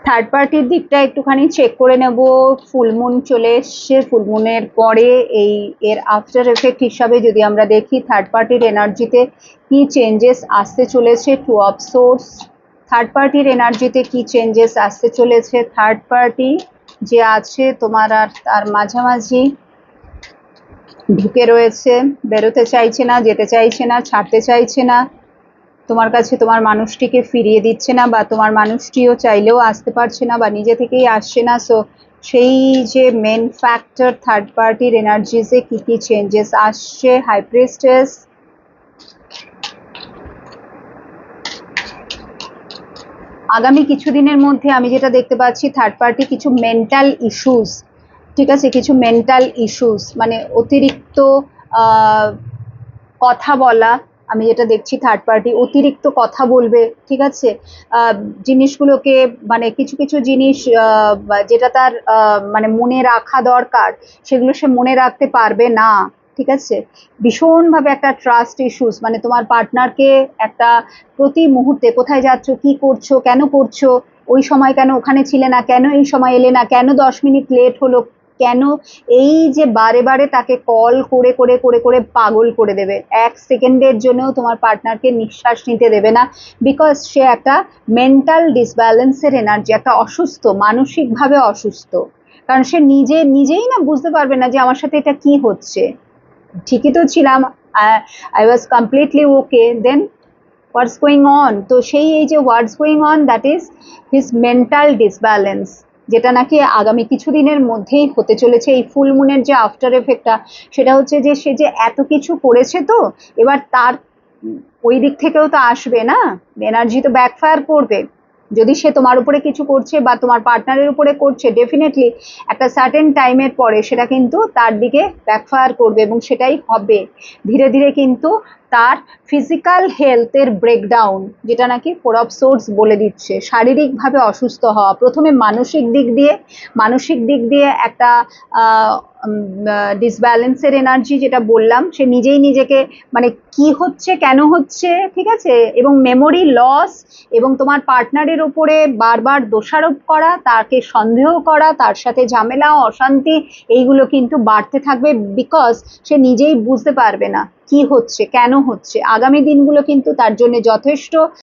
Third পার্টির দিকটা একটুখানি চেক করে নেব। ফুলমুন চলে এসছে, ফুলমুনের পরে এর আফটার এফেক্ট হিসাবে যদি আমরা দেখি থার্ড পার্টির এনার্জিতে কি চেঞ্জেস আসতে চলেছে। টু অফ সোর্স, থার্ড পার্টির এনার্জিতে কি চেঞ্জেস আসতে চলেছে। থার্ড পার্টি যে আছে তোমার আর তার মাঝামাঝি ঢুকে রয়েছে, বেরোতে চাইছে না, যেতে চাইছে না, ছাড়তে চাইছে না, তোমার কাছে তোমার মানুষটিকে ফিরিয়ে দিচ্ছে না, বা তোমার মানুষটিও চাইলেও আসতে পারছে না বা নিজে থেকেই আসছে না। সো সেই যে মেন ফ্যাক্টর থার্ড পার্টির এনার্জিসে কি কি চেঞ্জেস আসছে। হাই প্রিস্টেস, আগামী কিছুদিনের মধ্যে আমি যেটা দেখতে পাচ্ছি থার্ড পার্টি কিছু মেন্টাল ইস্যুস, ঠিক আছে, কিছু মেন্টাল ইস্যুস মানে অতিরিক্ত কথা বলা, আমি যেটা দেখছি থার্ড পার্টি অতিরিক্ত কথা বলবে, ঠিক আছে, জিনিসগুলোকে মানে কিছু কিছু জিনিস যেটা তার মানে মনে রাখা দরকার সেগুলো সে মনে রাখতে পারবে না, ঠিক আছে। ভীষণভাবে একটা ট্রাস্ট ইস্যুস, মানে তোমার পার্টনারকে একটা প্রতি মুহূর্তে কোথায় যাচ্ছ, কি করছো, কেন করছো, ওই সময় কেন ওখানে ছিলে না, কেন এই সময় এলে না, কেন 10 মিনিট লেট হলো, কেন, এই যে বারে বারে তাকে কল করে করে করে করে পাগল করে দেবে। 1 সেকেন্ডের জন্যও তোমার পার্টনারকে নিঃশ্বাস নিতে দেবে না, বিকজ সে একটা মেন্টাল ডিসব্যালেন্সের এনার্জি, একটা অসুস্থ, মানসিকভাবে অসুস্থ। কারণ সে নিজেই না বুঝতে পারবে না যে আমার সাথে এটা কি হচ্ছে। ঠিকই তো ছিলাম, I was completely okay, then what's going on. তো সেই এই যে what's going on, that is his mental disbalance, যেটা নাকি আগামী কিছুদিনের মধ্যেই হতে চলেছে। এই ফুল মুনের যে আফটার এফেক্টটা সেটা হচ্ছে যে সে যে এত কিছু করেছে, তো এবার তার ওই দিক থেকেও তো আসবে না, এনার্জি তো ব্যাকফায়ার করবে। যদি সে তোমার উপরে কিছু করছে বা তোমার পার্টনারের উপরে করছে, ডেফিনেটলি একটা সার্টেন টাইমের পরে সেটা কিন্তু তার দিকে ব্যাকফায়ার করবে, এবং সেটাই হবে। ধীরে ধীরে কিন্তু তার ফিজিক্যাল হেলথের ব্রেকডাউন, যেটা নাকি ফোর অফ সোর্স বলে দিচ্ছে, শারীরিকভাবে অসুস্থ হওয়া, প্রথমে মানসিক দিক দিয়ে একটা ডিসব্যালেন্সের এনার্জি, যেটা বললাম, সে নিজেই নিজেকে মানে কি হচ্ছে, কেন হচ্ছে, ঠিক আছে, এবং মেমোরি লস, এবং তোমার পার্টনারের উপরে বারবার দোষারোপ করা, তাকে সন্দেহ করা, তার সাথে ঝামেলা অশান্তি, এইগুলো কিন্তু বাড়তে থাকবে, বিকজ সে নিজেই বুঝতে পারবে না কি হচ্ছে, কেন হচ্ছে। আগামী দিনগুলো কিন্তু তার জন্য যথেষ্ট